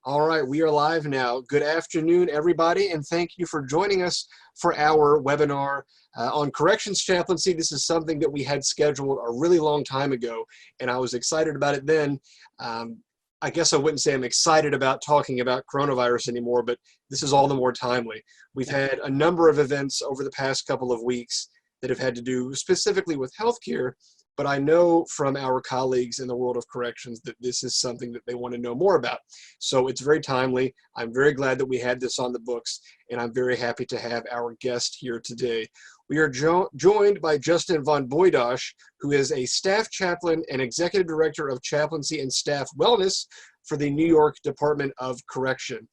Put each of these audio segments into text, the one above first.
All right, we are live now. Good afternoon, everybody, and thank you for joining us for our webinar on corrections chaplaincy. This is something that we had scheduled a really long time ago, and I was excited about it then. I guess I wouldn't say I'm excited about talking about coronavirus anymore, but this is all the more timely. We've had a number of events over the past couple of weeks that have had to do specifically with healthcare, but I know from our colleagues in the world of corrections that this is something that they want to know more about. So it's very timely. I'm very glad that we had this on the books, and I'm very happy to have our guest here today. We are joined by Justin vonBujdoss, who is a staff chaplain and executive director of chaplaincy and staff wellness for the New York Department of Correction.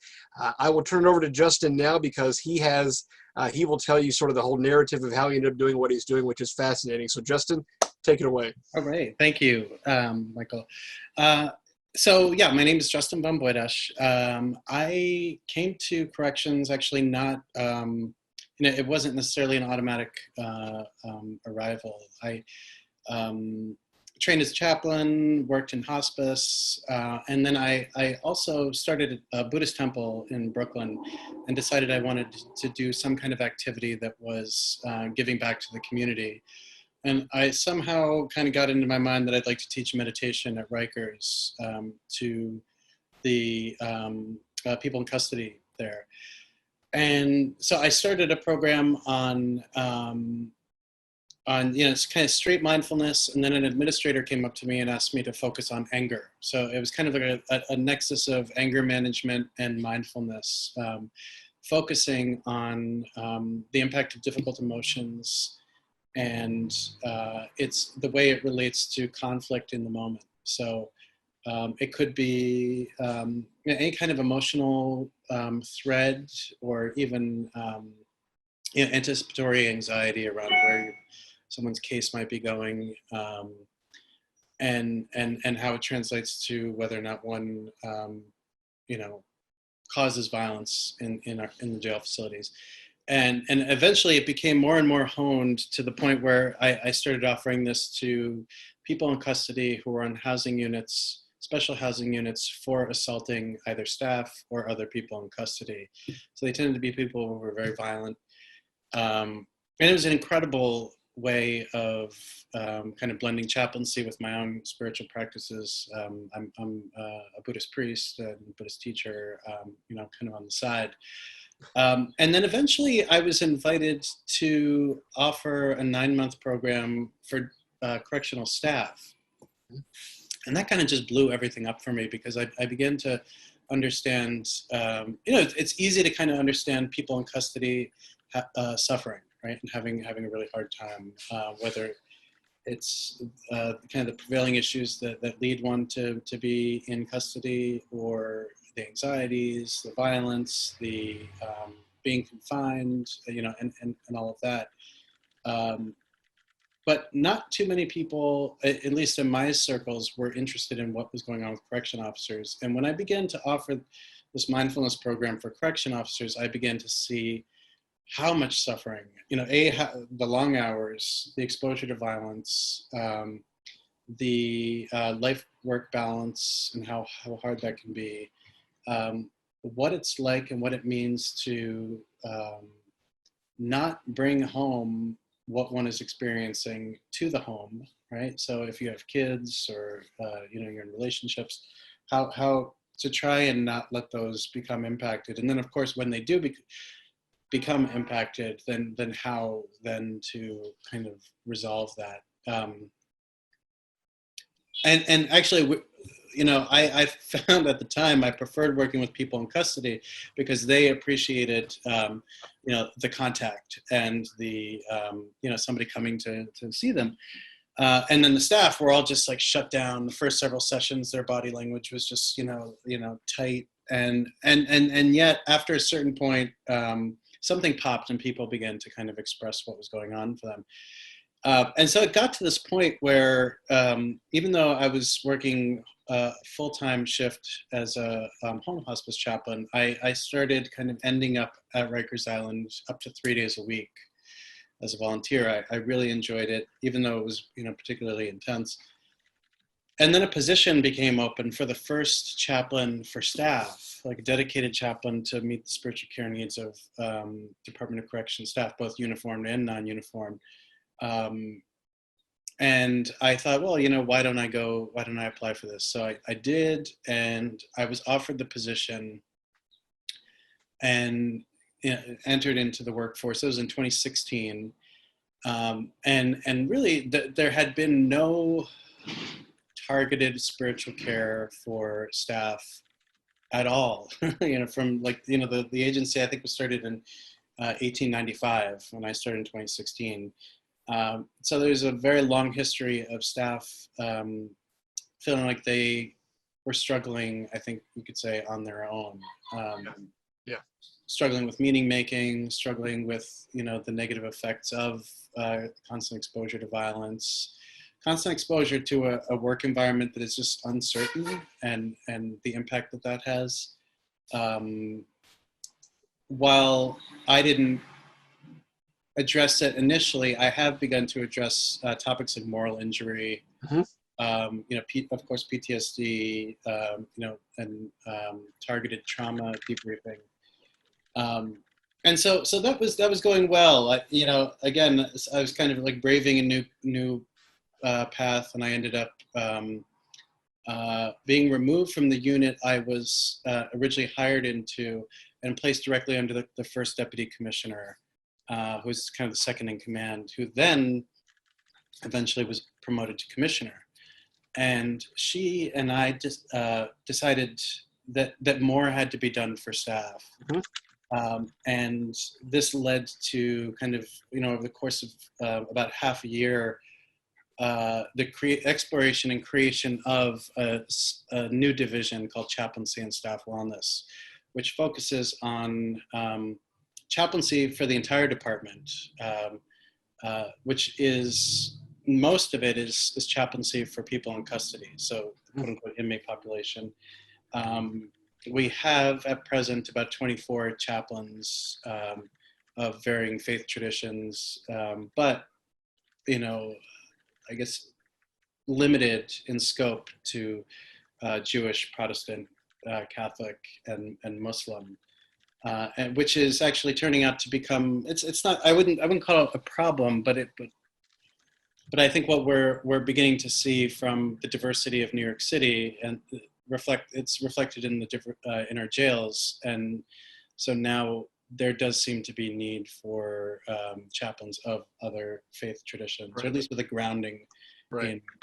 I will turn it over to Justin now because he will tell you sort of the whole narrative of how he ended up doing what he's doing, which is fascinating. So Justin, take it away. All right. Thank you, Michael. So yeah, my name is Justin vonBujdoss. I came to corrections actually not, it wasn't necessarily an automatic arrival. I trained as a chaplain, worked in hospice, and then I also started a Buddhist temple in Brooklyn and decided I wanted to do some kind of activity that was giving back to the community. And I somehow kind of got into my mind that I'd like to teach meditation at Rikers to the people in custody there. And so I started a program on it's kind of straight mindfulness, and then an administrator came up to me and asked me to focus on anger. So it was kind of like a nexus of anger management and mindfulness, focusing on the impact of difficult emotions, and it's the way it relates to conflict in the moment. So it could be any kind of emotional thread, or even anticipatory anxiety around where someone's case might be going, and how it translates to whether or not one causes violence in the jail facilities. And eventually it became more and more honed to the point where I started offering this to people in custody who were on housing units, special housing units, for assaulting either staff or other people in custody. So they tended to be people who were very violent. And it was an incredible way of kind of blending chaplaincy with my own spiritual practices. I'm a Buddhist priest and Buddhist teacher, kind of on the side. And then eventually I was invited to offer a 9-month program for correctional staff. And that kind of just blew everything up for me, because I began to understand, it's easy to kind of understand people in custody suffering, right? And having a really hard time, whether it's kind of the prevailing issues that lead one to be in custody, or the anxieties, the violence, the being confined, and all of that. But not too many people, at least in my circles, were interested in what was going on with correction officers. And when I began to offer this mindfulness program for correction officers, I began to see how much suffering, the long hours, the exposure to violence, the life-work balance, and how hard that can be. What it's like and what it means to not bring home what one is experiencing to the home, right? So if you have kids, or you're in relationships, how to try and not let those become impacted. And then of course, when they do become impacted, then how then to kind of resolve that. And actually, I found at the time I preferred working with people in custody, because they appreciated, the contact and the, somebody coming to see them. And then the staff were all just like shut down. The first several sessions, their body language was just, tight. And yet after a certain point, something popped and people began to kind of express what was going on for them. And so it got to this point where, even though I was working a full-time shift as a home hospice chaplain, I started kind of ending up at Rikers Island up to 3 days a week as a volunteer. I really enjoyed it, even though it was, particularly intense. And then a position became open for the first chaplain for staff, like a dedicated chaplain to meet the spiritual care needs of Department of Corrections staff, both uniformed and non-uniformed. And I thought, well, why don't I apply for this? So I did, and I was offered the position and entered into the workforce. It was in 2016. And really there had been no targeted spiritual care for staff at all. From the agency, I think, was started in 1895 when I started in 2016. So there's a very long history of staff feeling like they were struggling, I think you could say, on their own. Struggling with meaning making, struggling with, the negative effects of constant exposure to violence, constant exposure to a work environment that is just uncertain, and the impact that has. While I didn't address it initially, I have begun to address topics like moral injury, of course, PTSD, and targeted trauma debriefing. And so that was going well. Again, I was kind of like braving a new path, and I ended up being removed from the unit I was originally hired into and placed directly under the first deputy commissioner, who was kind of the second in command, who then eventually was promoted to commissioner. And she and I just decided that more had to be done for staff. And this led to kind of, over the course of about half a year, the exploration and creation of a new division called Chaplaincy and Staff Wellness, which focuses on chaplaincy for the entire department, which is, most of it is chaplaincy for people in custody, so quote unquote inmate population. We have at present about 24 chaplains of varying faith traditions, but, I guess limited in scope to Jewish, Protestant, Catholic, and Muslim, and which is actually turning out to become, it's not, I wouldn't call it a problem, but I think what we're beginning to see from the diversity of New York City, and it's reflected in in our jails, and so now there does seem to be need for chaplains of other faith traditions, or at least with a grounding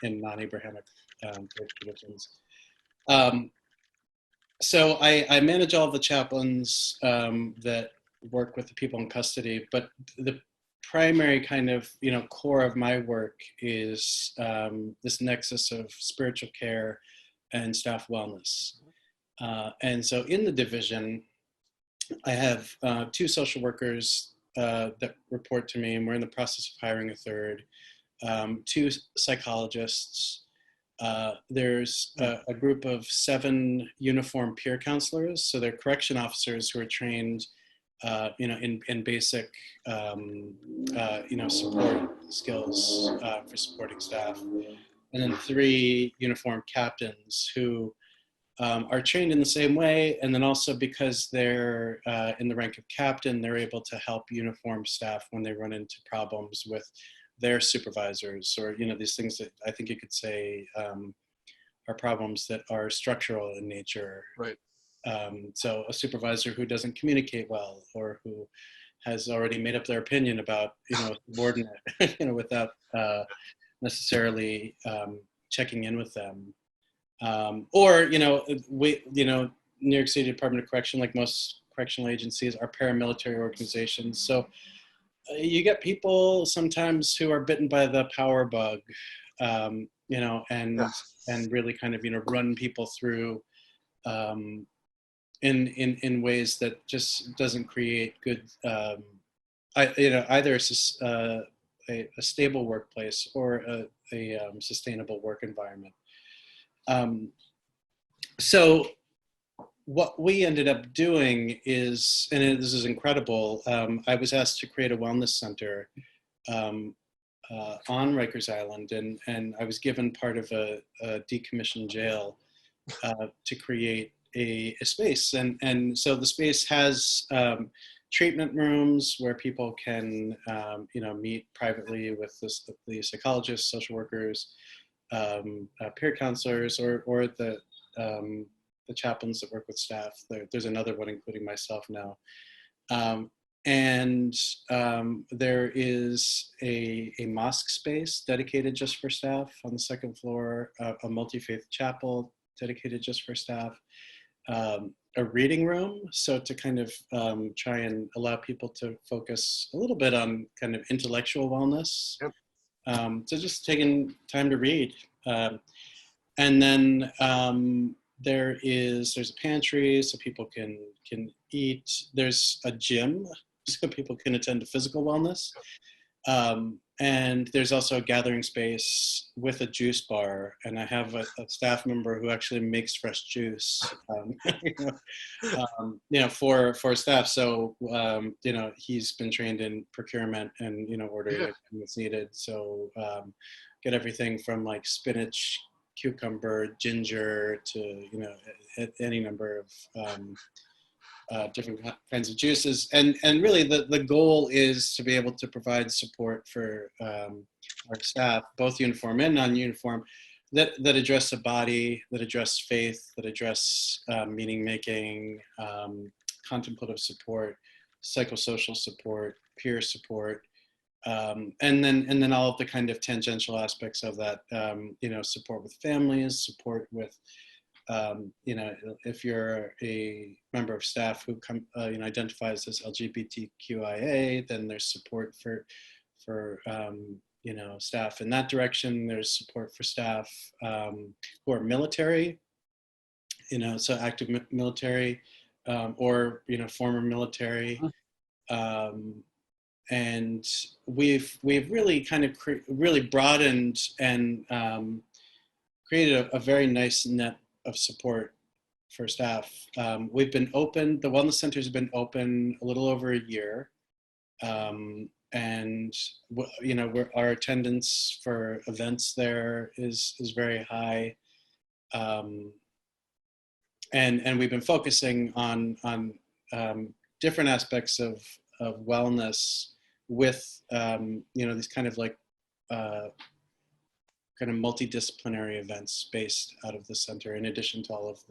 in non-Abrahamic faith traditions. So I manage all the chaplains that work with the people in custody, but the primary kind of core of my work is this nexus of spiritual care and staff wellness. And so in the division, I have 2 social workers that report to me, and we're in the process of hiring a third, 2 psychologists. There's a group of 7 uniformed peer counselors. So they're correction officers who are trained, in basic, support skills for supporting staff. And then 3 uniformed captains who are trained in the same way, and then also because they're in the rank of captain, they're able to help uniform staff when they run into problems with their supervisors, or these things that I think you could say are problems that are structural in nature. Right. So a supervisor who doesn't communicate well, or who has already made up their opinion about subordinate, without necessarily checking in with them. Or New York City Department of Correction, like most correctional agencies, are paramilitary organizations. So you get people sometimes who are bitten by the power bug, and really kind of run people through in ways that just doesn't create good either a stable workplace or a sustainable work environment. So what we ended up doing is, and this is incredible, I was asked to create a wellness center on Rikers Island, and I was given part of a decommissioned jail to create a space, and so the space has treatment rooms where people can meet privately with the psychologists, social workers, peer counselors, or the chaplains that work with staff. There's another one including myself now. And there is a mosque space dedicated just for staff on the second floor, a multi-faith chapel dedicated just for staff, a reading room, so to kind of try and allow people to focus a little bit on kind of intellectual wellness. Yep. So just taking time to read. And then there's a pantry so people can eat. There's a gym so people can attend to physical wellness. And there's also a gathering space with a juice bar. And I have a staff member who actually makes fresh juice, for staff. So, he's been trained in procurement and, ordering it when it's needed. So get everything from like spinach, cucumber, ginger to, any number of different kinds of juices, and really the goal is to be able to provide support for our staff, both uniform and non-uniform, that address the body, that address faith, that address meaning making, contemplative support, psychosocial support, peer support, and then all of the kind of tangential aspects of that, support with families, support with if you're a member of staff who identifies as LGBTQIA, then there's support for staff in that direction. There's support for staff who are military, so active military, or former military. And we've really kind of really broadened and created a very nice net of support for staff. We've been open, the Wellness Centers have been open a little over a year. And our attendance for events there is very high. And we've been focusing on different aspects of wellness with, these kind of like, kind of multidisciplinary events based out of the center, in addition to all of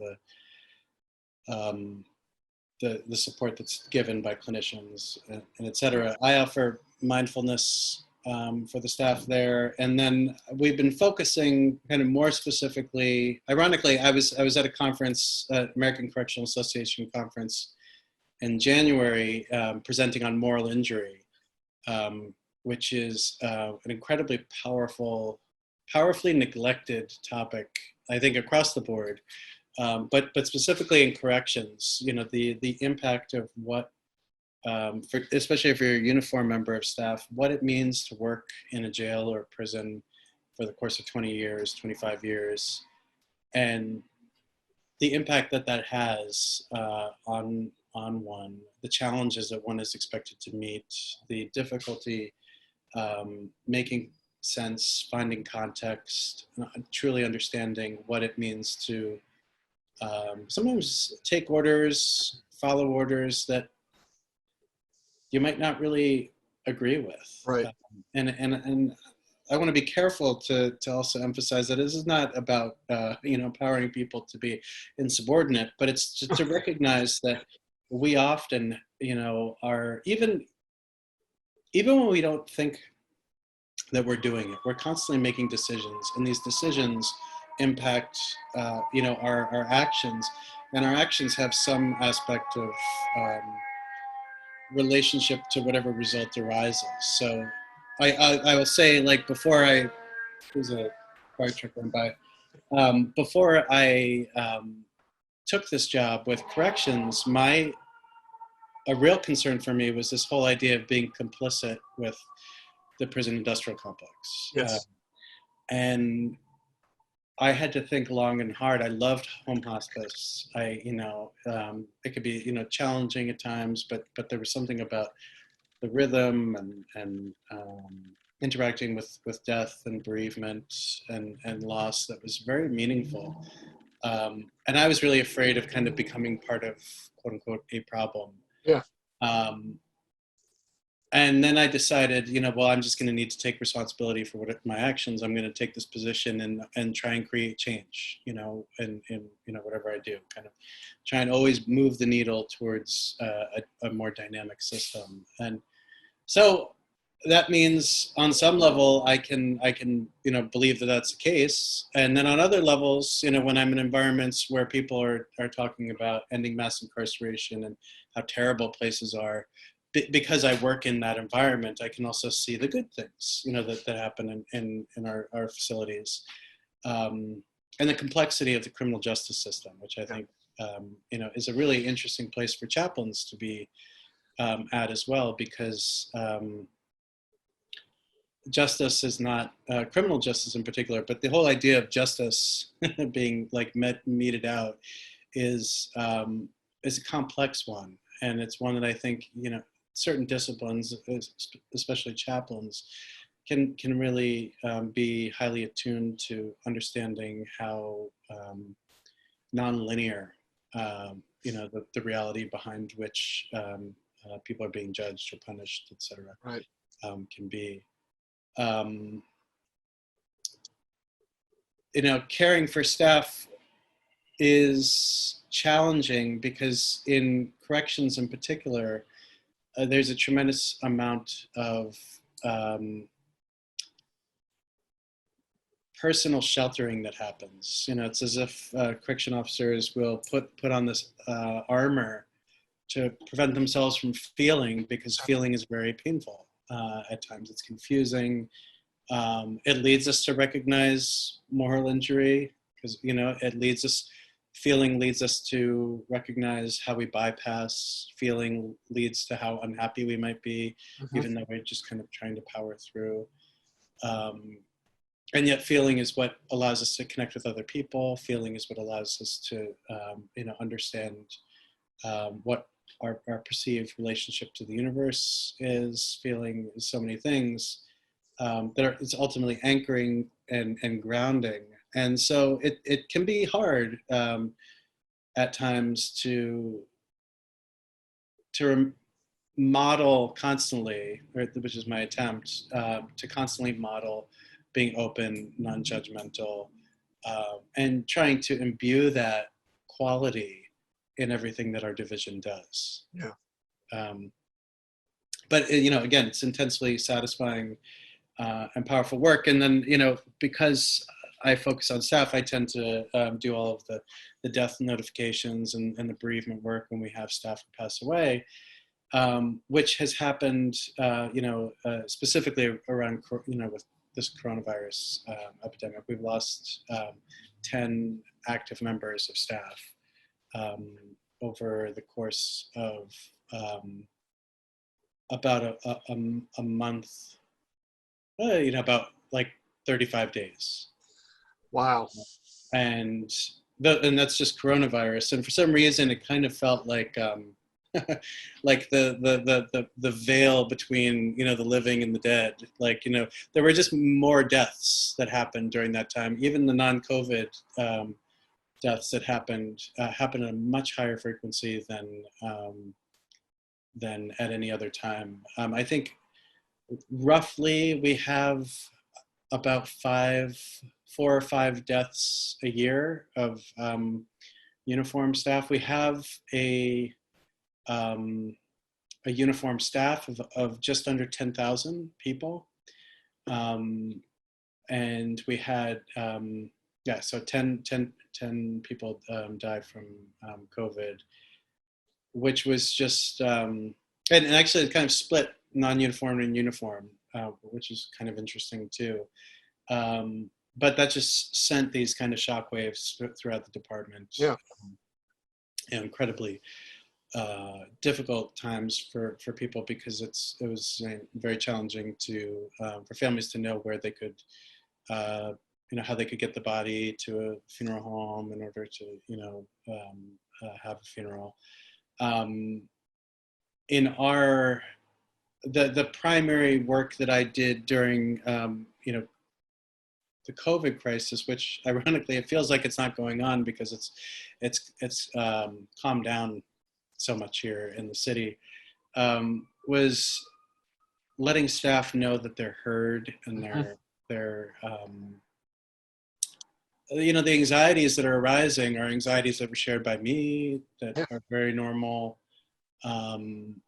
the support that's given by clinicians and et cetera. I offer mindfulness for the staff there, and then we've been focusing kind of more specifically. Ironically, I was at a conference, American Correctional Association conference in January, presenting on moral injury, which is an incredibly powerfully neglected topic, I think, across the board, but specifically in corrections. The impact of what, especially if you're a uniform member of staff, what it means to work in a jail or prison for the course of 20 years, 25 years, and the impact that has on one, the challenges that one is expected to meet, the difficulty making sense, finding context, truly understanding what it means to sometimes take orders, follow orders that you might not really agree with. Right. And I want to be careful to also emphasize that this is not about empowering people to be insubordinate, but it's to recognize that we often are, even when we don't think that we're doing it, we're constantly making decisions, and these decisions impact our actions, and our actions have some aspect of relationship to whatever result arises. So I will say, like, before there's a fire truck going by, before I took this job with corrections, a real concern for me was this whole idea of being complicit with the prison industrial complex. Yes. And I had to think long and hard. I loved home hospice. It could be, challenging at times, but there was something about the rhythm and interacting with death and bereavement and loss that was very meaningful. And I was really afraid of kind of becoming part of, quote unquote, a problem. Yeah. And then I decided, well, I'm just going to need to take responsibility for my actions. I'm going to take this position and try and create change, in whatever I do, kind of try and always move the needle towards a more dynamic system. And so that means on some level I can believe that that's the case, and then on other levels, when I'm in environments where people are talking about ending mass incarceration and how terrible places are, because I work in that environment, I can also see the good things that happen in our facilities, and the complexity of the criminal justice system, which I think is a really interesting place for chaplains to be at as well, because justice is not criminal justice in particular, but the whole idea of justice being like meted out is a complex one, and it's one that I think certain disciplines, especially chaplains, can really be highly attuned to understanding how nonlinear the reality behind which people are being judged or punished, etc. Right. Can be. Caring for staff is challenging because in corrections in particular, there's a tremendous amount of personal sheltering that happens. It's as if correction officers will put on this armor to prevent themselves from feeling, because feeling is very painful. At times it's confusing. It leads us to recognize moral injury, because feeling leads us to recognize how we bypass. Feeling leads to how unhappy we might be, even though we're just kind of trying to power through. And yet feeling is what allows us to connect with other people. Feeling is what allows us to understand what our perceived relationship to the universe is. Feeling is so many things it's ultimately anchoring and grounding. And so it can be hard at times to model constantly, which is my attempt, to constantly model being open, non-judgmental, and trying to imbue that quality in everything that our division does. Yeah. But again, it's intensely satisfying and powerful work. And then, because I focus on staff, I tend to do all of the death notifications and the bereavement work when we have staff who pass away, which has happened, specifically around, with this coronavirus epidemic. We've lost 10 active members of staff over the course of about a month, about like 35 days. Wow. And that's just coronavirus. And for some reason, it kind of felt like like the veil between the living and the dead. Like there were just more deaths that happened during that time. Even the non-COVID deaths that happened at a much higher frequency than at any other time. I think roughly we have about 4 or 5 deaths a year of uniform staff. We have a uniform staff of just under 10,000 people. And we had, so 10 people died from COVID, which was just, and actually it kind of split non-uniform and uniform, which is kind of interesting too. But that just sent these kind of shockwaves throughout the department. Yeah. Incredibly difficult times for people, because it was very challenging for families to know where they could, how they could get the body to a funeral home in order to, have a funeral. In our the primary work that I did during the COVID crisis, which ironically it feels like it's not going on because it's calmed down so much here in the city, was letting staff know that they're heard and they're the anxieties that are arising are anxieties that were shared by me that are very normal, and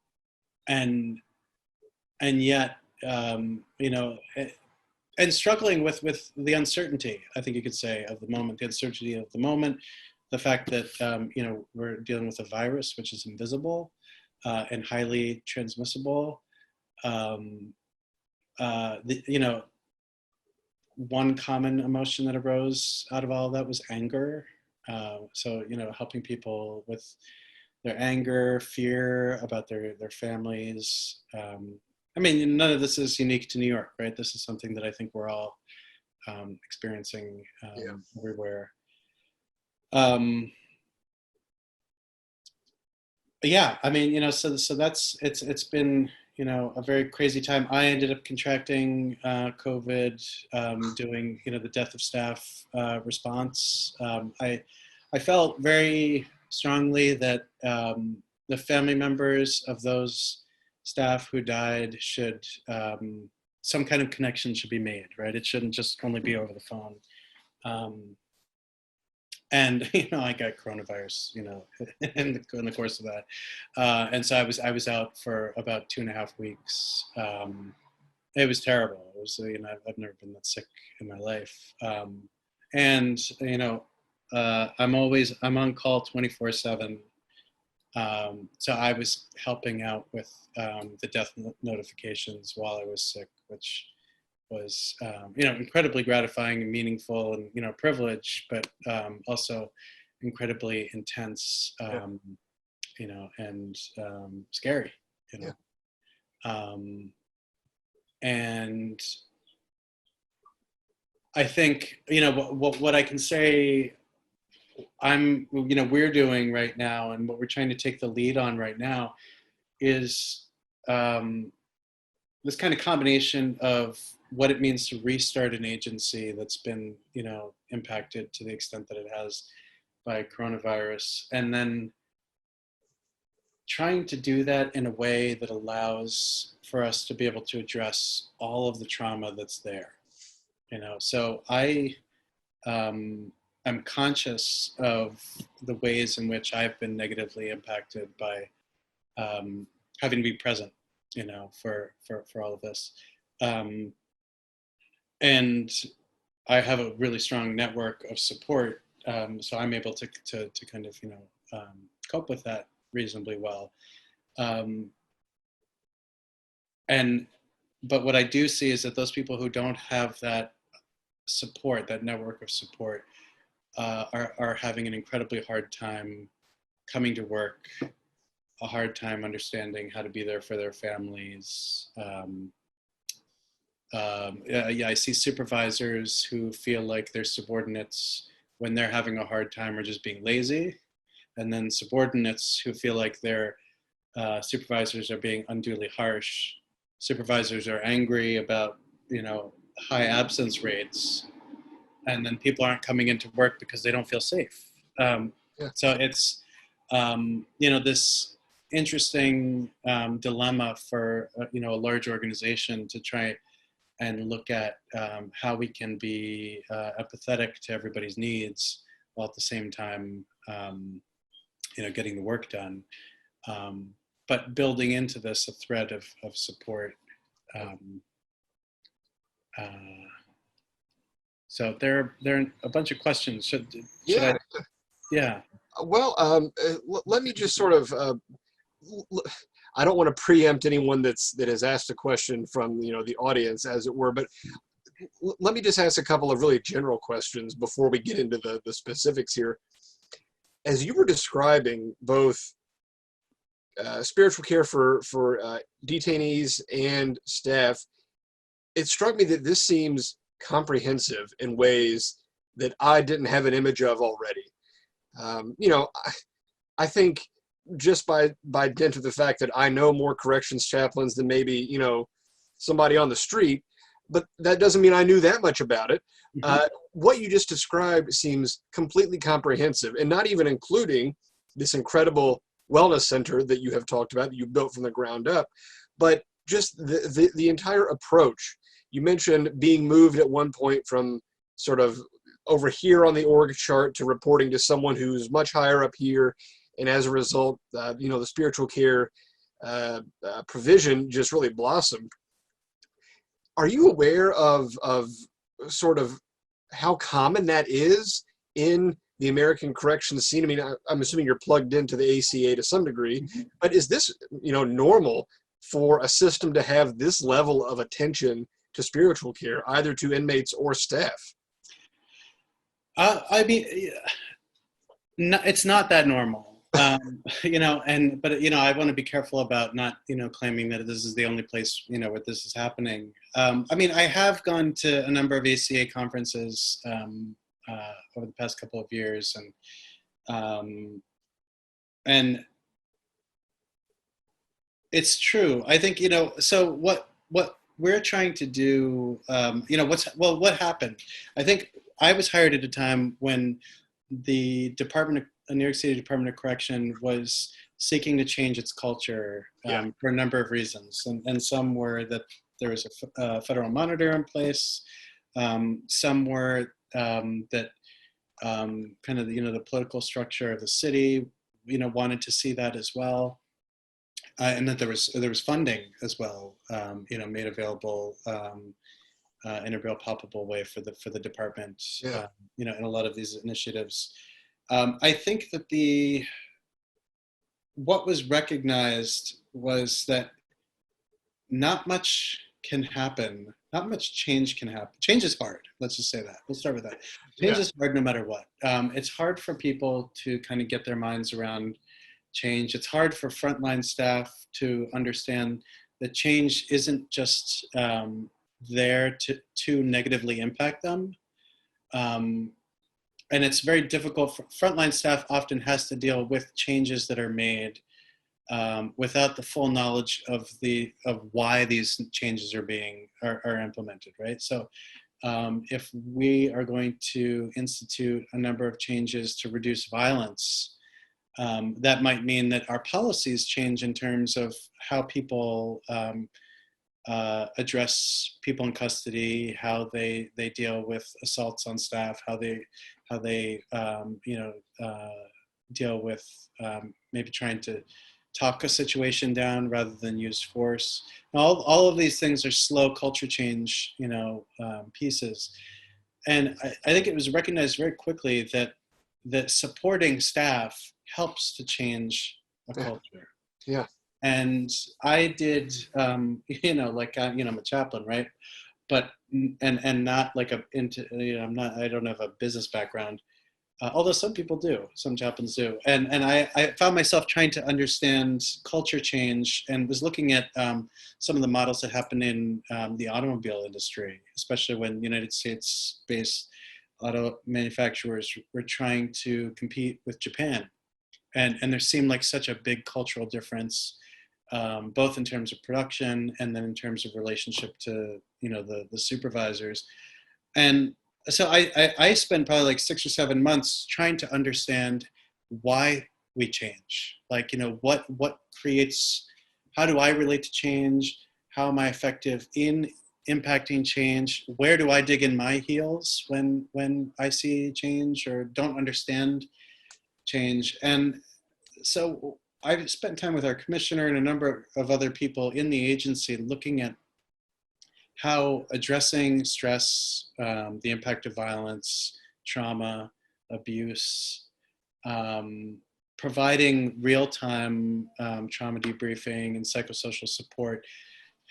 yet and struggling with the uncertainty, I think you could say, of the moment, the uncertainty of the moment, the fact that we're dealing with a virus which is invisible and highly transmissible. One common emotion that arose out of all of that was anger. So helping people with their anger, fear about their families. I mean, none of this is unique to New York, right? This is something that I think we're all experiencing everywhere. Yeah, I mean, so that's it's been a very crazy time. I ended up contracting COVID, doing the death of staff response. I felt very strongly that the family members of those staff who died should some kind of connection should be made, right? It shouldn't just only be over the phone. And I got coronavirus, in the course of that, and so I was out for about 2.5 weeks. It was terrible. It was I've never been that sick in my life, and I'm on call 24/7. So I was helping out with the death notifications while I was sick, which was incredibly gratifying and meaningful and privilege, but also incredibly intense, and scary, and I think what I can say we're doing right now, and what we're trying to take the lead on right now is this kind of combination of what it means to restart an agency that's been, impacted to the extent that it has by coronavirus, and then trying to do that in a way that allows for us to be able to address all of the trauma that's there. So I am conscious of the ways in which I've been negatively impacted by having to be present, for all of this. And I have a really strong network of support, so I'm able to kind of cope with that reasonably well. But what I do see is that those people who don't have that support, that network of support, are having an incredibly hard time coming to work, a hard time understanding how to be there for their families. I see supervisors who feel like their subordinates, when they're having a hard time, are just being lazy, and then subordinates who feel like their supervisors are being unduly harsh. Supervisors are angry about high absence rates, and then people aren't coming into work because they don't feel safe. So it's this interesting dilemma for a large organization to try and look at how we can be empathetic to everybody's needs while at the same time, getting the work done. But building into this a thread of support. So there are a bunch of questions. Should I? Yeah. Well, let me just sort of. I don't want to preempt anyone that has asked a question from the audience, as it were, but let me just ask a couple of really general questions before we get into the specifics here. As you were describing both spiritual care for detainees and staff, it struck me that this seems comprehensive in ways that I didn't have an image of already. I think just by dint of the fact that I know more corrections chaplains than maybe, somebody on the street, but that doesn't mean I knew that much about it. Mm-hmm. What you just described seems completely comprehensive, and not even including this incredible wellness center that you have talked about, that you built from the ground up, but just the entire approach. You mentioned being moved at one point from sort of over here on the org chart to reporting to someone who's much higher up here. And as a result, the spiritual care provision just really blossomed. Are you aware of sort of how common that is in the American corrections scene? I mean, I'm assuming you're plugged into the ACA to some degree, but is this, normal for a system to have this level of attention to spiritual care, either to inmates or staff? I mean, no, it's not that normal. But I want to be careful about not, claiming that this is the only place, where this is happening. I mean, I have gone to a number of ACA conferences over the past couple of years, and it's true. I think, so what we're trying to do, what happened? I think I was hired at a time when the New York City Department of Correction was seeking to change its culture for a number of reasons. And some were that there was a federal monitor in place. Some were that kind of, the political structure of the city, wanted to see that as well. And that there was funding as well, made available in a real palpable way for the department, in a lot of these initiatives. I think that what was recognized was that not much can happen, not much change can happen. Change is hard. Let's just say that. Let's start with that. Change is hard no matter what. It's hard for people to kind of get their minds around change. It's hard for frontline staff to understand that change isn't just there to negatively impact them. And it's very difficult for frontline staff. Often has to deal with changes that are made without the full knowledge of why these changes are implemented, right? So if we are going to institute a number of changes to reduce violence, that might mean that our policies change in terms of how people address people in custody, how they deal with assaults on staff, how they deal with maybe trying to talk a situation down rather than use force. All of these things are slow culture change, pieces. And I think it was recognized very quickly that supporting staff helps to change a culture. Yeah. And I did, I'm a chaplain, right? But and not like I don't have a business background, although some people do, some chaplains do. And I found myself trying to understand culture change and was looking at some of the models that happen in the automobile industry, especially when United States-based auto manufacturers were trying to compete with Japan. And there seemed like such a big cultural difference, both in terms of production and then in terms of relationship to, the supervisors. And so I spent probably like 6 or 7 months trying to understand why we change. Like, what creates, how do I relate to change? How am I effective in impacting change? Where do I dig in my heels when I see change or don't understand change? And so I've spent time with our commissioner and a number of other people in the agency looking at how addressing stress, the impact of violence, trauma, abuse, providing real-time trauma debriefing and psychosocial support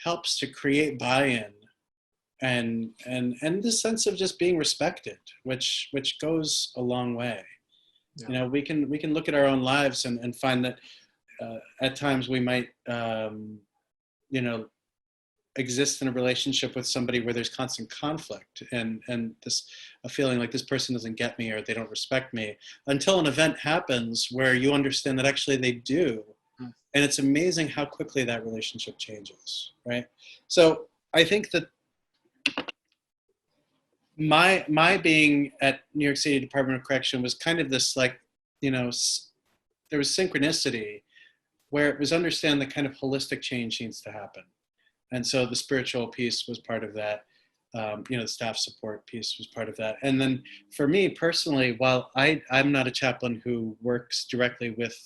helps to create buy-in and the sense of just being respected, which goes a long way. Yeah. We can look at our own lives and find that at times we might exist in a relationship with somebody where there's constant conflict and this a feeling like this person doesn't get me or they don't respect me, until an event happens where you understand that actually they do. And it's amazing how quickly that relationship changes, right? So I think that my being at New York City Department of Correction was kind of this, like, you know, there was synchronicity where it was understand that kind of holistic change needs to happen. And so the spiritual piece was part of that. You know, the staff support piece was part of that. And then for me personally, while I'm not a chaplain who works directly with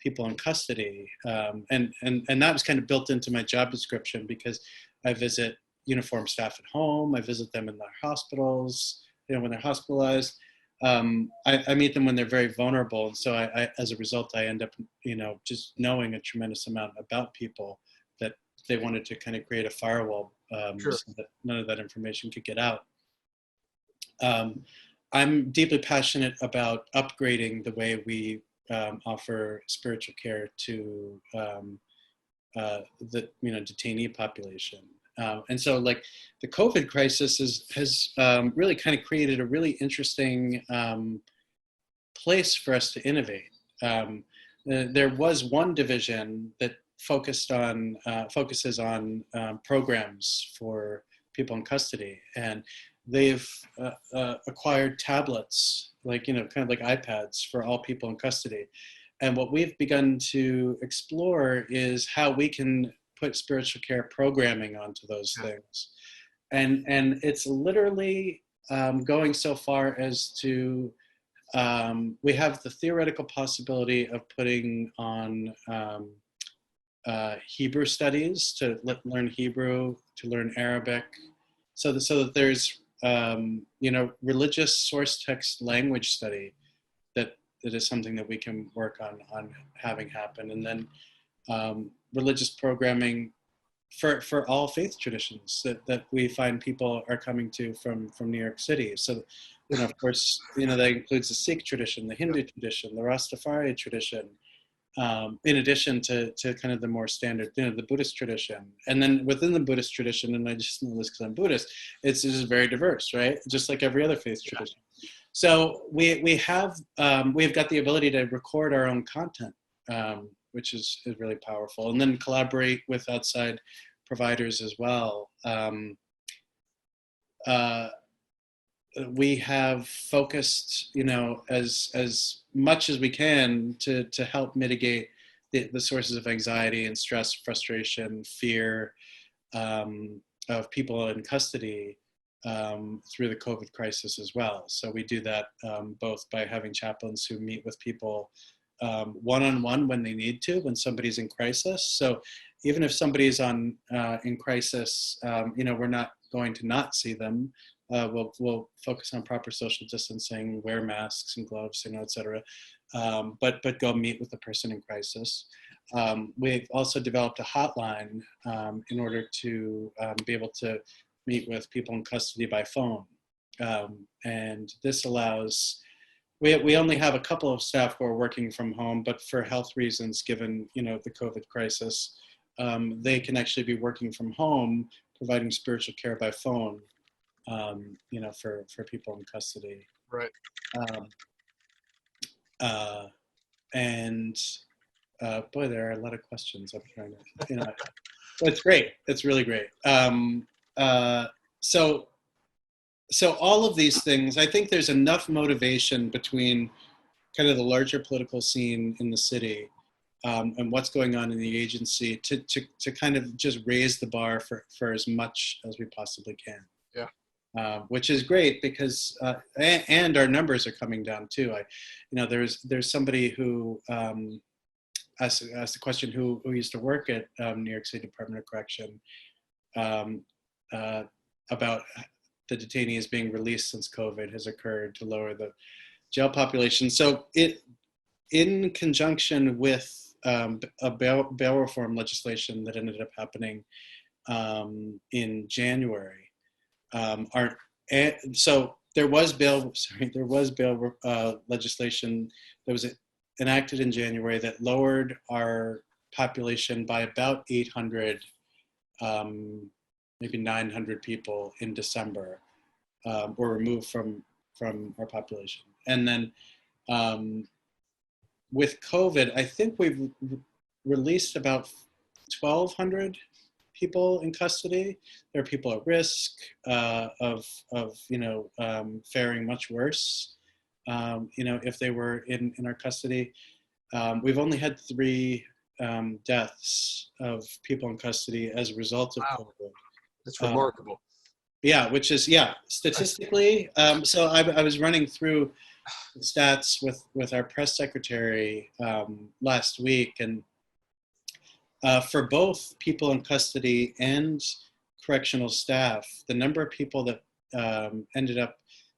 people in custody, and that was kind of built into my job description, because I visit uniformed staff at home, I visit them in their hospitals, you know, when they're hospitalized. I meet them when they're very vulnerable. And so I, as a result, I end up, you know, just knowing a tremendous amount about people that they wanted to kind of create a firewall, Sure. so that none of that information could get out. I'm deeply passionate about upgrading the way we offer spiritual care to the, you know, detainee population. And so, like, the COVID crisis has really kind of created a really interesting place for us to innovate. There was one division that focuses on programs for people in custody, and they've acquired tablets, like, you know, kind of like iPads for all people in custody. And what we've begun to explore is how we can put spiritual care programming onto those things. And it's literally going so far as to, we have the theoretical possibility of putting on Hebrew studies to learn Hebrew, to learn Arabic, so that there's, you know, religious source text language study that is something that we can work on having happen. And then religious programming for all faith traditions that we find people are coming to from New York City. So, you know, of course, you know, that includes the Sikh tradition, the Hindu tradition, the Rastafari tradition, in addition to kind of the more standard, you know, the Buddhist tradition. And then within the Buddhist tradition, and I just know this because I'm Buddhist, it's just very diverse, right? Just like every other faith tradition. So we've got the ability to record our own content, which is really powerful, and then collaborate with outside providers as well. We have focused, you know, as much as we can to help mitigate the sources of anxiety and stress, frustration, fear of people in custody through the COVID crisis as well. So we do that both by having chaplains who meet with people one-on-one when they need to, when somebody's in crisis. So even if somebody's in crisis, you know, we're not going to not see them. We'll focus on proper social distancing, wear masks and gloves, you know, et cetera. But go meet with the person in crisis. We've also developed a hotline in order to be able to meet with people in custody by phone. And this allows, we only have a couple of staff who are working from home, but for health reasons, given, you know, the COVID crisis, they can actually be working from home, providing spiritual care by phone, you know, for people in custody. Right. And boy, there are a lot of questions. I'm trying to, you know, it's great. It's really great. So all of these things, I think there's enough motivation between kind of the larger political scene in the city and what's going on in the agency to kind of just raise the bar for as much as we possibly can. Yeah. Which is great because, and our numbers are coming down too. You know, there's somebody who asked the question who used to work at New York City Department of Correction about the detainees being released since COVID has occurred to lower the jail population. So in conjunction with a bail reform legislation that ended up happening in January, so there was bail legislation that was enacted in January that lowered our population by about 800 maybe 900 people in December were removed from our population. And then with COVID, I think we've released about 1,200 people in custody. There are people at risk of faring much worse, if they were in our custody. We've only had 3 deaths of people in custody as a result of COVID. That's remarkable. Yeah, which is, statistically. So I was running through stats with our press secretary last week, and for both people in custody and correctional staff, the number of people that ended up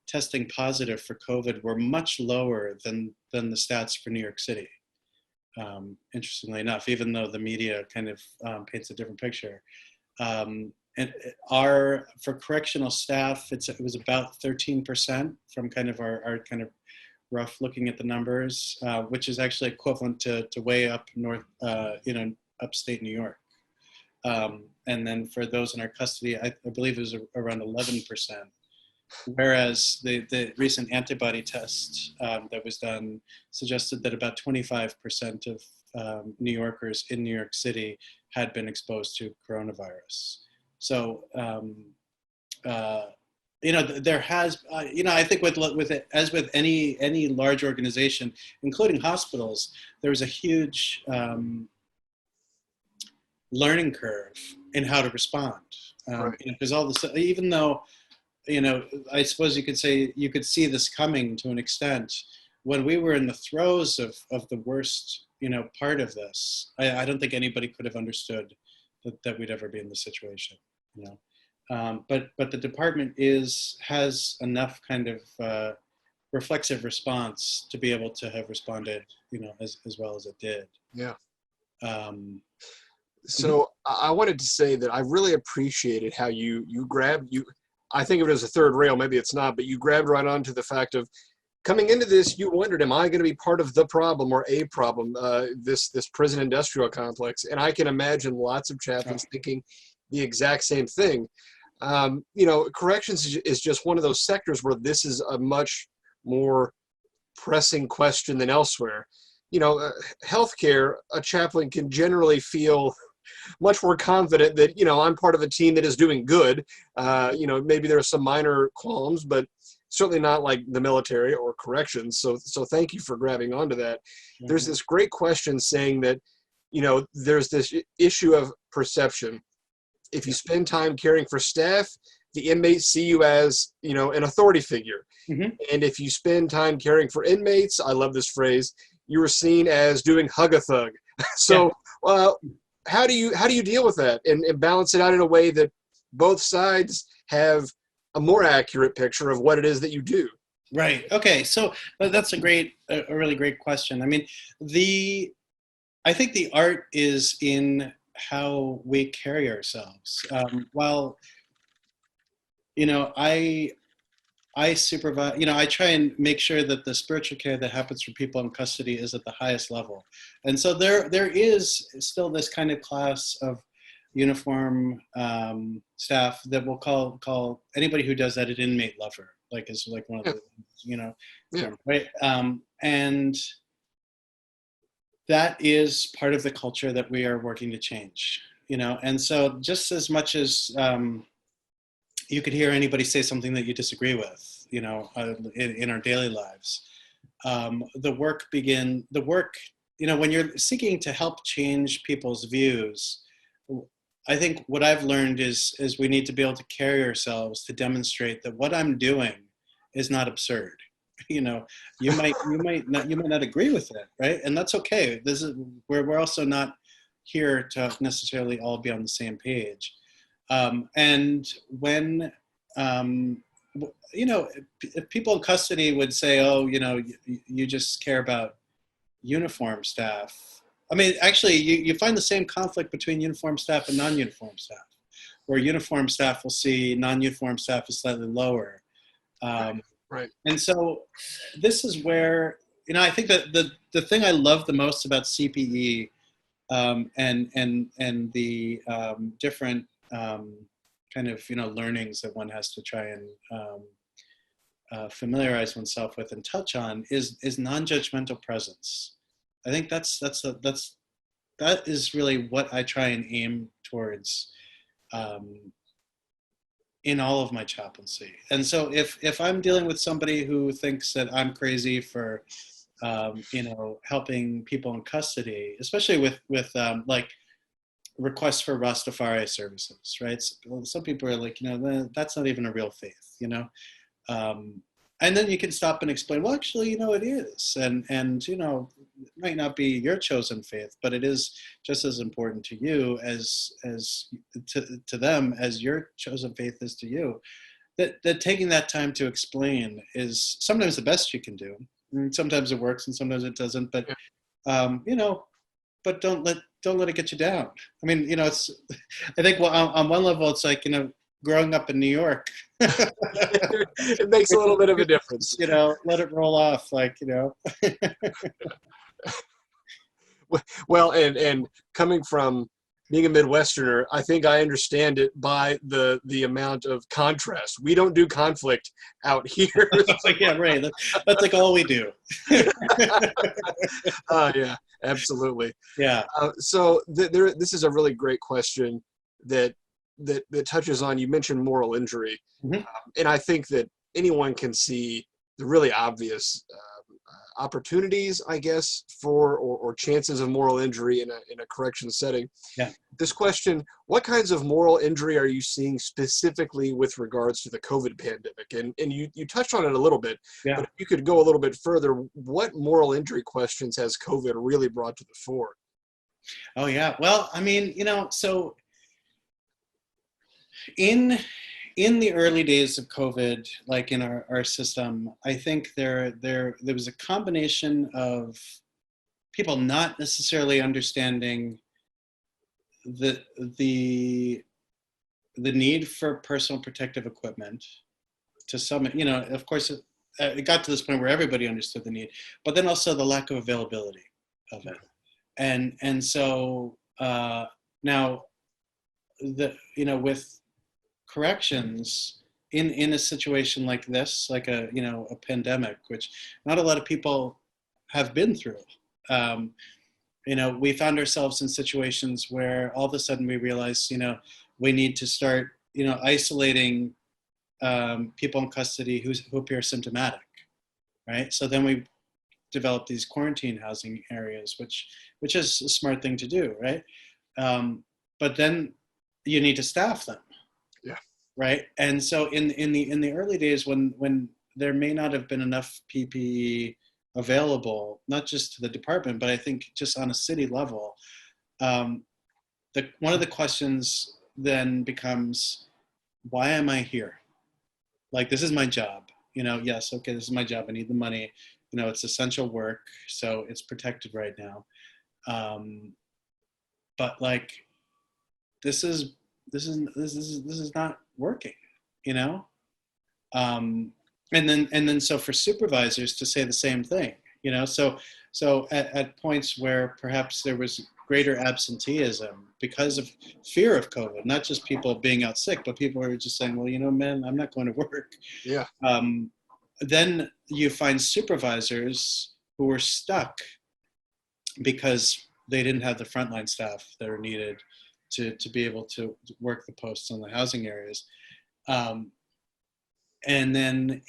testing positive for COVID were much lower than the stats for New York City. Interestingly enough, even though the media kind of paints a different picture. And for correctional staff, it was about 13% from kind of our kind of rough looking at the numbers, which is actually equivalent to way up north, upstate New York. And then for those in our custody, I believe it was around 11%. Whereas the recent antibody test that was done suggested that about 25% of New Yorkers in New York City had been exposed to coronavirus. So, there has, I think as with any large organization, including hospitals, there was a huge learning curve in how to respond. Because all this, even though, I suppose you could say you could see this coming to an extent, when we were in the throes of the worst, part of this, I don't think anybody could have understood that we'd ever be in this situation, but the department has enough kind of reflexive response to be able to have responded, as well as it did. Yeah. So I wanted to say that I really appreciated how you grabbed, I think of it as a third rail, maybe it's not, but you grabbed right onto the fact of coming into this, you wondered, am I going to be part of the problem or a problem, this prison industrial complex? And I can imagine lots of chaplains thinking the exact same thing. Corrections is just one of those sectors where this is a much more pressing question than elsewhere. Healthcare, a chaplain can generally feel much more confident that, I'm part of a team that is doing good. Maybe there are some minor qualms, but certainly not like the military or corrections. So thank you for grabbing onto that. Mm-hmm. There's this great question saying that, there's this issue of perception. If you spend time caring for staff, the inmates see you as, an authority figure. Mm-hmm. And if you spend time caring for inmates, I love this phrase, you are seen as doing hug-a-thug. So, how do you deal with that and balance it out in a way that both sides have a more accurate picture of what it is that you do? Right. Okay. So that's a really great question. I mean, I think the art is in how we carry ourselves. I supervise, I try and make sure that the spiritual care that happens for people in custody is at the highest level. And so there is still this kind of class of uniform staff that we'll call anybody who does that an inmate lover, is one of the, term, right? And that is part of the culture that we are working to change, and so just as much as you could hear anybody say something that you disagree with, in our daily lives. The work, when you're seeking to help change people's views, I think what I've learned is we need to be able to carry ourselves to demonstrate that what I'm doing is not absurd. You might not agree with it, right? And that's okay. We're also not here to necessarily all be on the same page. And when, if people in custody would say, oh, you just care about uniform staff. I mean, actually, you find the same conflict between uniform staff and non-uniform staff, where uniform staff will see non-uniform staff is slightly lower. Right. And so this is where, I think that the thing I love the most about CPE and the different kind kind of, learnings that one has to try and familiarize oneself with and touch on is non-judgmental presence. I think that is really what I try and aim towards in all of my chaplaincy. And so if I'm dealing with somebody who thinks that I'm crazy for helping people in custody, especially with like requests for Rastafari services, right? So some people are like, that's not even a real faith, and then you can stop and explain, well, actually, it is. And it might not be your chosen faith, but it is just as important to you as to them as your chosen faith is to you. That taking that time to explain is sometimes the best you can do. And sometimes it works and sometimes it doesn't, but, but don't let it get you down. I mean, it's, I think on one level, it's like, growing up in New York, it makes a little bit of a difference. Let it roll off, Well, and coming from being a Midwesterner, I think I understand it by the amount of contrast. We don't do conflict out here. Yeah, right. That's like all we do. Yeah, absolutely. Yeah. So this is a really great question that touches on, you mentioned moral injury. Mm-hmm. And I think that anyone can see the really obvious opportunities, I guess, for or chances of moral injury in a correction setting. Yeah. This question, what kinds of moral injury are you seeing specifically with regards to the COVID pandemic? And you touched on it a little bit, yeah. But if you could go a little bit further, what moral injury questions has COVID really brought to the fore? Oh, yeah. Well, I mean, so in the early days of COVID, like in our system, I think there was a combination of people not necessarily understanding the need for personal protective equipment to some, of course, it got to this point where everybody understood the need, but then also the lack of availability of it. And so now with corrections in a situation like this, like a pandemic, which not a lot of people have been through. We found ourselves in situations where all of a sudden we realized, we need to start, isolating people in custody who appear symptomatic, right? So then we developed these quarantine housing areas, which is a smart thing to do, right? But then you need to staff them. Yeah. Right. And so in the early days when there may not have been enough PPE available, not just to the department, but I think just on a city level, one of the questions then becomes, why am I here? Like, this is my job. Yes, okay, this is my job. I need the money. It's essential work, so it's protected right now. But like, this is not working, and then so for supervisors to say the same thing, so at points where perhaps there was greater absenteeism because of fear of COVID, not just people being out sick, but people were just saying, well, man, I'm not going to work. Yeah. Then you find supervisors who were stuck because they didn't have the frontline staff that are needed to be able to work the posts on the housing areas. And then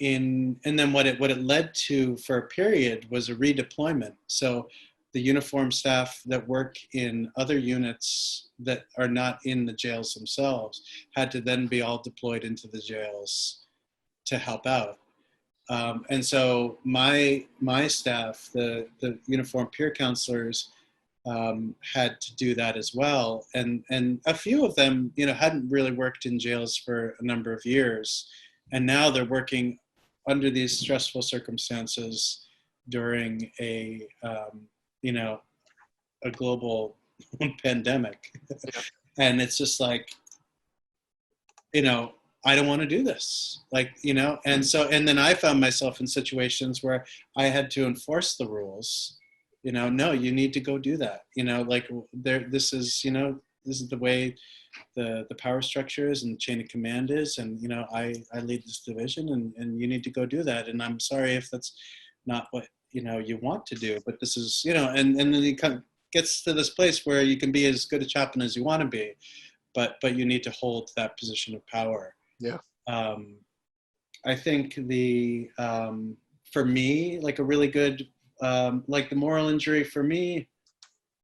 what it led to for a period was a redeployment. So the uniformed staff that work in other units that are not in the jails themselves had to then be all deployed into the jails to help out. And so my staff, the uniformed peer counselors, had to do that as well. And a few of them, hadn't really worked in jails for a number of years. And now they're working under these stressful circumstances during a global pandemic. And it's just like, I don't want to do this. And then I found myself in situations where I had to enforce the rules. No, you need to go do that. This is is the way the power structure is and the chain of command is, and I lead this division, and you need to go do that, and I'm sorry if that's not what you want to do, but this is and then it kind of gets to this place where you can be as good a chaplain as you want to be, but you need to hold that position of power. Yeah. I think for me, like a really good like the moral injury for me,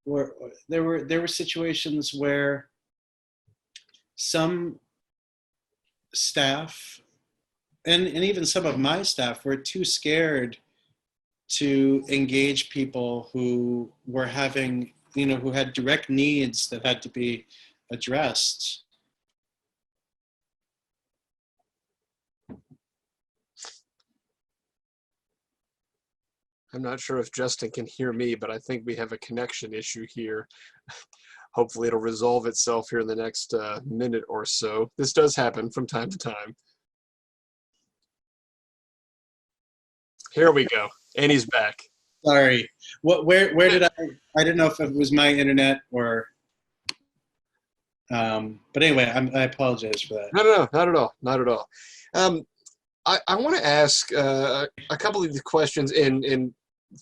where there were situations where some staff and even some of my staff were too scared to engage people who were having, who had direct needs that had to be addressed. I'm not sure if Justin can hear me, but I think we have a connection issue here. Hopefully it'll resolve itself here in the next minute or so. This does happen from time to time. Here we go. And he's back. Sorry. Where did I didn't know if it was my internet or, but anyway, I apologize for that. No, not at all. Not at all. I want to ask a couple of the questions, and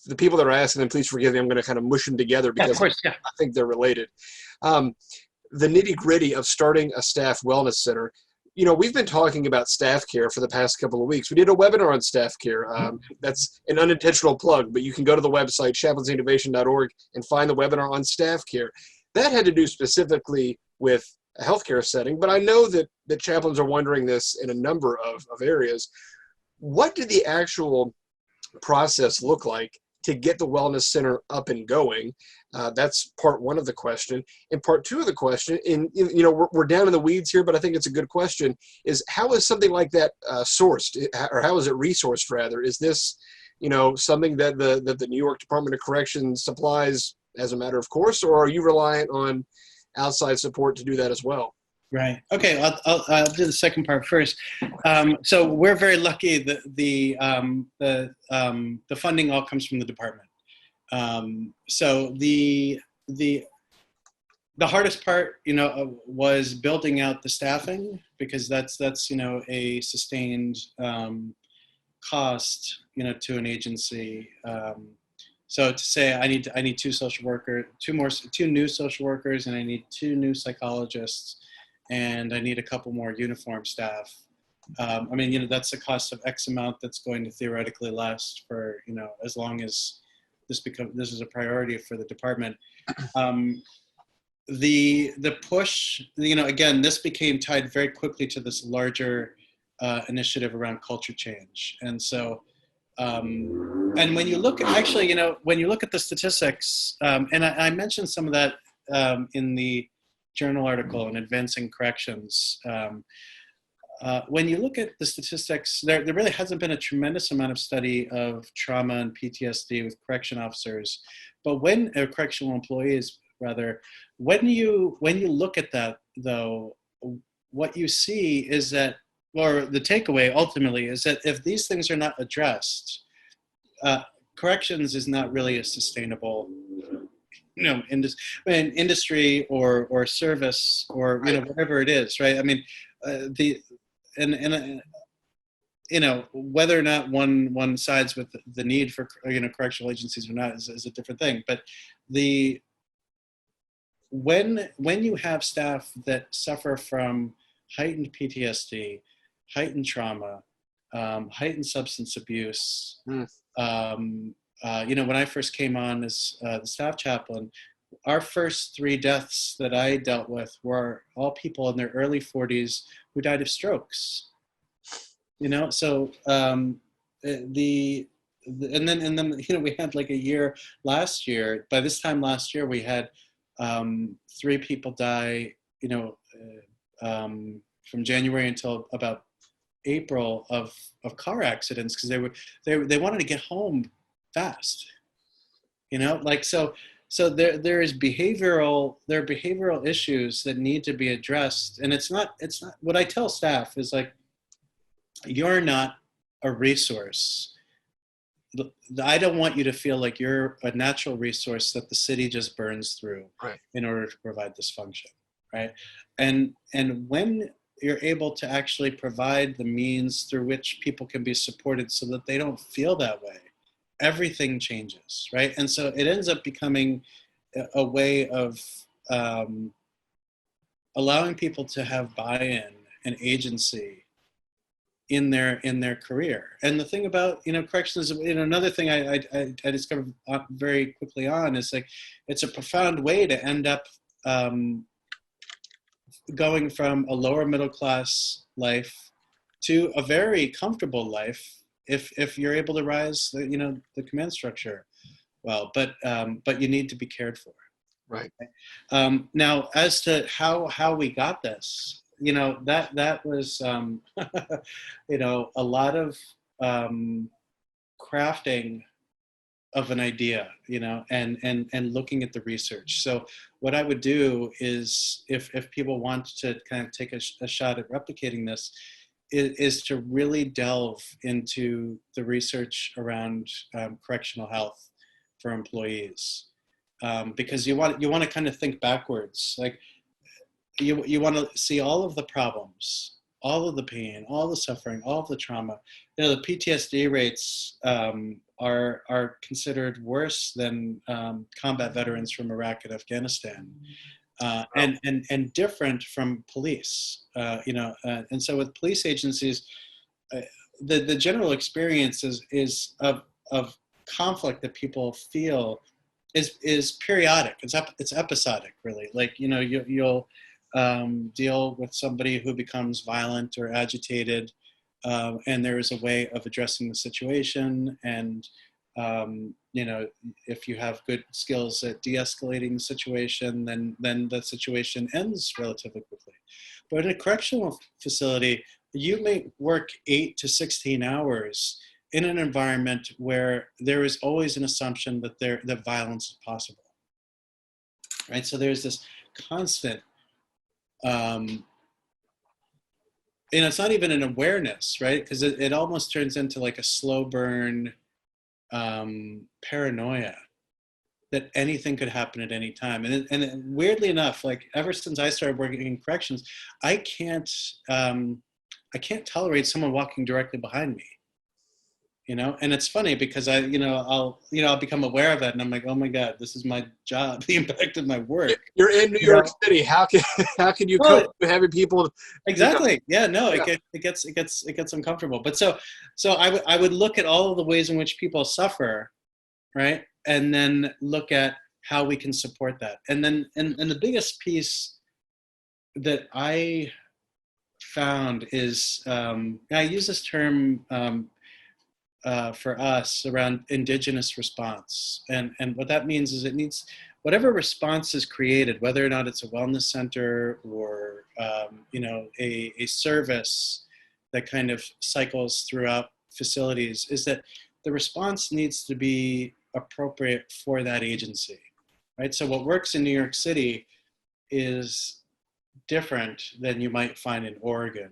the people that are asking them, please forgive me, I'm going to kind of mush them together because of course, yeah. I think they're related. The nitty-gritty of starting a staff wellness center. We've been talking about staff care for the past couple of weeks. We did a webinar on staff care. That's an unintentional plug, but you can go to the website, chaplaincyinnovation.org, and find the webinar on staff care. That had to do specifically with a healthcare setting, but I know that chaplains are wondering this in a number of areas. What did the actual process look like to get the wellness center up and going? That's part one of the question. And part two of the question, and we're down in the weeds here, but I think it's a good question, is how is something like that sourced, or how is it resourced rather? Is this something that the New York Department of Corrections supplies as a matter of course, or are you reliant on outside support to do that as well? Right. Okay. I'll do the second part first. So we're very lucky that the funding all comes from the department. So the hardest part, was building out the staffing, because that's a sustained cost, to an agency. So to say I need two social workers, two new social workers, and I need 2 new psychologists, and I need a couple more uniform staff. That's a cost of X amount that's going to theoretically last for, as long as this is a priority for the department. The push, again, this became tied very quickly to this larger initiative around culture change. And so, and when you look, actually, when you look at the statistics, and I mentioned some of that in the journal article in Advancing Corrections. When you look at the statistics, there really hasn't been a tremendous amount of study of trauma and PTSD with correction officers, but correctional employees rather, when you look at that though, what you see is that, or the takeaway ultimately is that if these things are not addressed, corrections is not really a sustainable industry or service or whatever it is, right? Whether or not one sides with the need for correctional agencies or not is a different thing. But when you have staff that suffer from heightened PTSD, heightened trauma, heightened substance abuse. When I first came on as the staff chaplain, our first 3 deaths that I dealt with were all people in their early 40s who died of strokes. So and then we had like a year last year. By this time last year, we had 3 people die. From January until about April of car accidents because they wanted to get home fast. So there are behavioral issues that need to be addressed, and it's not what I tell staff is like, you're not a resource. I don't want you to feel like you're a natural resource that the city just burns through in order to provide this function. right? And when you're able to actually provide the means through which people can be supported so that they don't feel that way, everything changes, right? And so it ends up becoming a way of allowing people to have buy-in and agency in their career. And the thing about corrections, another thing I discovered very quickly on is like it's a profound way to end up going from a lower middle class life to a very comfortable life if you're able to rise the command structure well, but you need to be cared for. Right. Now, as to how we got this, that was a lot of crafting of an idea, and looking at the research. So what I would do is, if people want to kind of take a shot at replicating this, is to really delve into the research around correctional health for employees, because you want to kind of think backwards. Like you want to see all of the problems, all of the pain, all the suffering, all of the trauma. The PTSD rates are considered worse than combat veterans from Iraq and Afghanistan, and different from police. And so with police agencies, the general experience is of conflict that people feel is periodic. It's episodic, really. Like you'll deal with somebody who becomes violent or agitated, and there is a way of addressing the situation. And if you have good skills at de-escalating the situation, then the situation ends relatively quickly. But in a correctional facility, you may work 8 to 16 hours in an environment where there is always an assumption that violence is possible, right? So there's this constant, it's not even an awareness, right? Because it almost turns into like a slow burn paranoia that anything could happen at any time. And weirdly enough, like ever since I started working in corrections, I can't tolerate someone walking directly behind me. And it's funny because I'll become aware of it, and I'm like, oh my God, this is my job, the impact of my work. You're in New York City. How can you cope with having people? Exactly. Yeah. No. Yeah. It gets uncomfortable. But so I would look at all of the ways in which people suffer, right, and then look at how we can support that. And then and the biggest piece that I found is I use this term. For us around indigenous response. And what that means is it needs, whatever response is created, whether or not it's a wellness center or, a service that kind of cycles throughout facilities, is that the response needs to be appropriate for that agency, right? So what works in New York City is different than you might find in Oregon,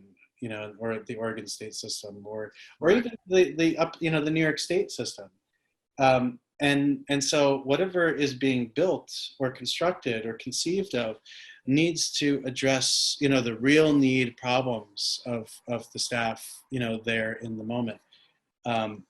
or the Oregon state system, or even the New York state system. And so whatever is being built or constructed or conceived of needs to address, the real need problems of the staff, there in the moment. And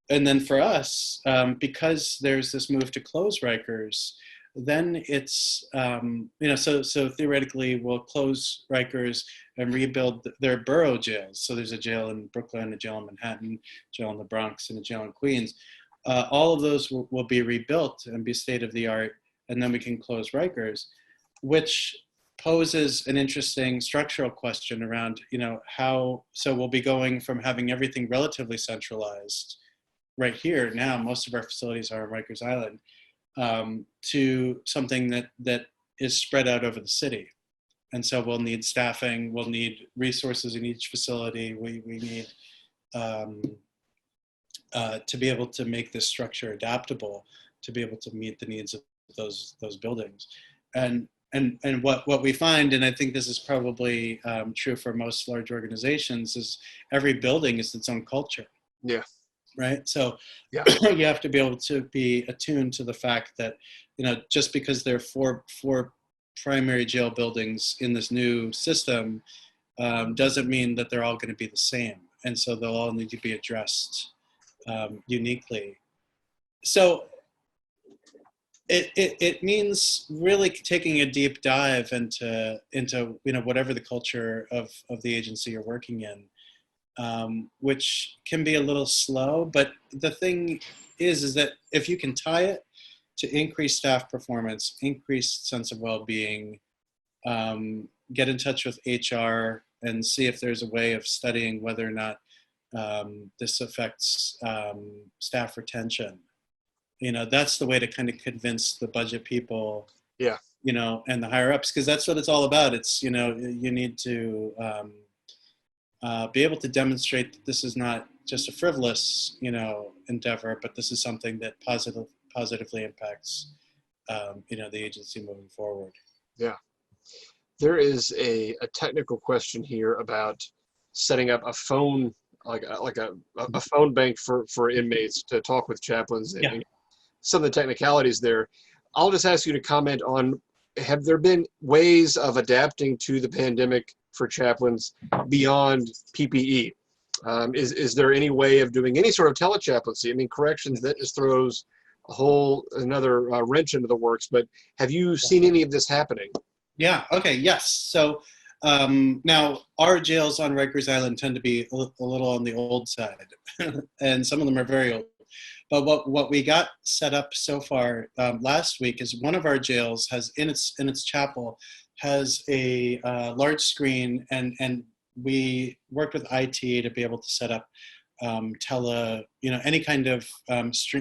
then for us, because there's this move to close Rikers, then it's, so theoretically we'll close Rikers and rebuild their borough jails. So there's a jail in Brooklyn, a jail in Manhattan, a jail in the Bronx, and a jail in Queens. All of those will be rebuilt and be state of the art, and then we can close Rikers, which poses an interesting structural question around, so we'll be going from having everything relatively centralized right here now, most of our facilities are on Rikers Island, to something that is spread out over the city. And so we'll need staffing, we'll need resources in each facility, we need to be able to make this structure adaptable, to be able to meet the needs of those buildings. And what we find, and I think this is probably true for most large organizations, is every building is its own culture. Yeah. Right. So yeah. You have to be able to be attuned to the fact that, just because there are four primary jail buildings in this new system doesn't mean that they're all going to be the same. And so they'll all need to be addressed uniquely. So it means really taking a deep dive into whatever the culture of the agency you're working in, which can be a little slow. But the thing is that if you can tie it to increased staff performance, increased sense of well-being, get in touch with HR and see if there's a way of studying whether or not this affects staff retention. That's the way to kind of convince the budget people, Yeah. And the higher ups, because that's what it's all about. It's, you need to be able to demonstrate that this is not just a frivolous, endeavor, but this is something that positively impacts, the agency moving forward. Yeah. There is a technical question here about setting up a phone, like a phone bank for inmates to talk with chaplains and some of the technicalities there. I'll just ask you to comment on, have there been ways of adapting to the pandemic for chaplains beyond PPE? Is there any way of doing any sort of telechaplaincy? I mean, corrections, that just throws another wrench into the works, but have you seen any of this happening? Yeah, okay, yes. So now our jails on Rikers Island tend to be a little on the old side, and some of them are very old. But what we got set up so far last week is one of our jails has in its chapel has a large screen, and we worked with IT to be able to set up any kind of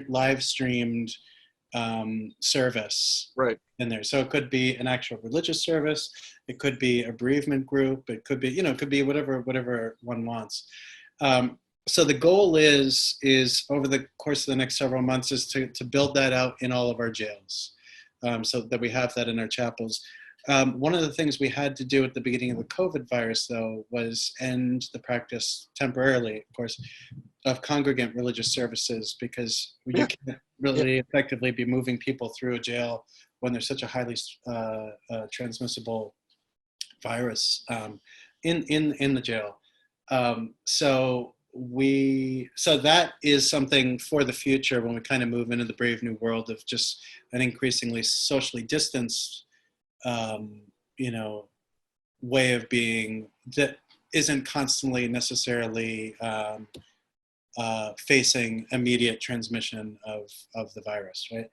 live streamed service Right in there. So it could be an actual religious service, it could be a bereavement group, it could be it could be whatever one wants. So the goal is over the course of the next several months is to build that out in all of our jails, so that we have that in our chapels. One of the things we had to do at the beginning of the COVID virus, though, was end the practice temporarily, of course, of congregant religious services, because you can't really effectively be moving people through a jail when there's such a highly transmissible virus in the jail. So that is something for the future when we kind of move into the brave new world of just an increasingly socially distanced way of being that isn't constantly necessarily facing immediate transmission of the virus, right?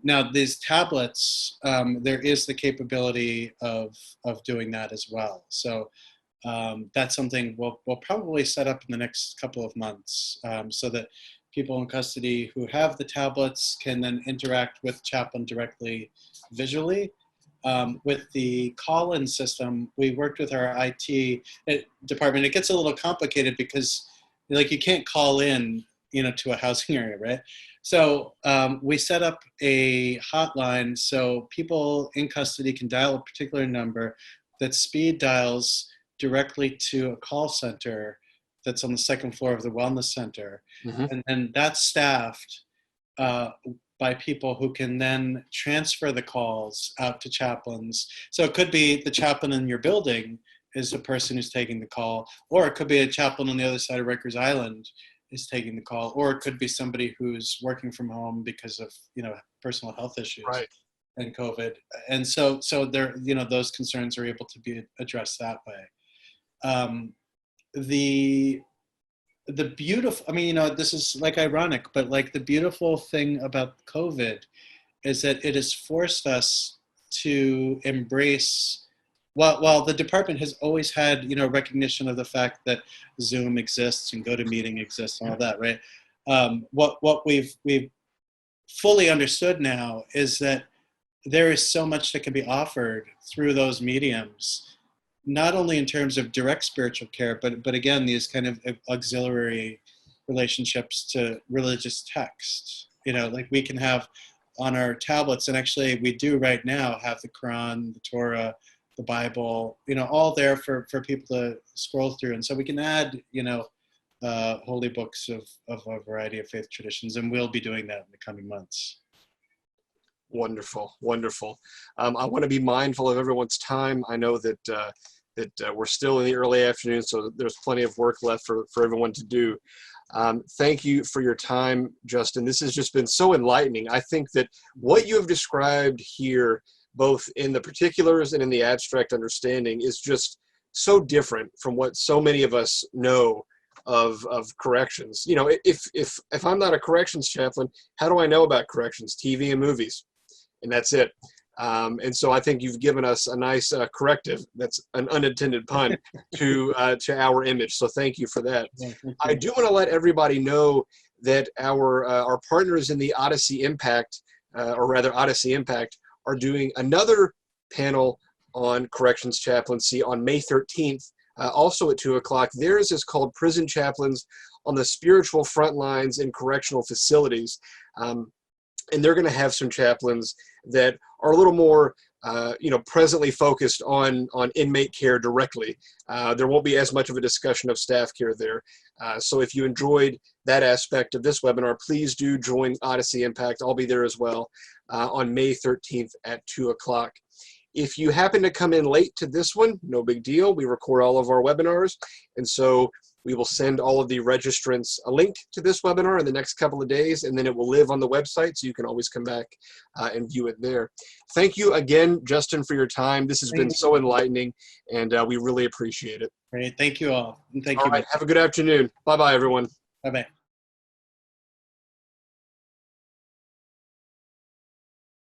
Now these tablets, there is the capability of doing that as well. So that's something we'll probably set up in the next couple of months, so that people in custody who have the tablets can then interact with Chaplain directly visually. With the call-in system, we worked with our IT department. It gets a little complicated because you can't call in, to a housing area, right? So we set up a hotline so people in custody can dial a particular number that speed dials directly to a call center that's on the second floor of the wellness center. Mm-hmm. And that's staffed by people who can then transfer the calls out to chaplains. So it could be the chaplain in your building is the person who's taking the call, or it could be a chaplain on the other side of Rikers Island is taking the call, or it could be somebody who's working from home because of personal health issues, right, and COVID. And so there, those concerns are able to be addressed that way. The beautiful, this is ironic, but the beautiful thing about COVID is that it has forced us to embrace, while the department has always had, recognition of the fact that Zoom exists and GoToMeeting exists and all that, right? What we've fully understood now is that there is so much that can be offered through those mediums, not only in terms of direct spiritual care, but again, these kind of auxiliary relationships to religious text. We can have on our tablets, and actually we do right now have the Quran, the Torah, the Bible, all there for people to scroll through. And so we can add, holy books of a variety of faith traditions, and we'll be doing that in the coming months. Wonderful, wonderful. I want to be mindful of everyone's time. I know that we're still in the early afternoon, so there's plenty of work left for everyone to do. Thank you for your time, Justin. This has just been so enlightening. I think that what you have described here, both in the particulars and in the abstract understanding, is just so different from what so many of us know of corrections. You know, if I'm not a corrections chaplain, how do I know about corrections? TV and movies, and that's it. And so I think you've given us a nice corrective, that's an unintended pun, to our image. So thank you for that. Yeah, I do want to let everybody know that our partners in the Odyssey Impact, or rather Odyssey Impact, are doing another panel on corrections chaplaincy on May 13th, also at 2 o'clock. Theirs is called Prison Chaplains on the Spiritual Front Lines in Correctional Facilities. And they're going to have some chaplains that are a little more, presently focused on inmate care directly. There won't be as much of a discussion of staff care there. So if you enjoyed that aspect of this webinar, please do join Odyssey Impact. I'll be there as well on May 13th at 2 o'clock. If you happen to come in late to this one, no big deal. We record all of our webinars, and so we will send all of the registrants a link to this webinar in the next couple of days, and then it will live on the website, so you can always come back and view it there. Thank you again, Justin, for your time. This has been so enlightening, and we really appreciate it. Great. Thank you all. And thank All you. right. Have a good afternoon. Bye-bye, everyone. Bye-bye.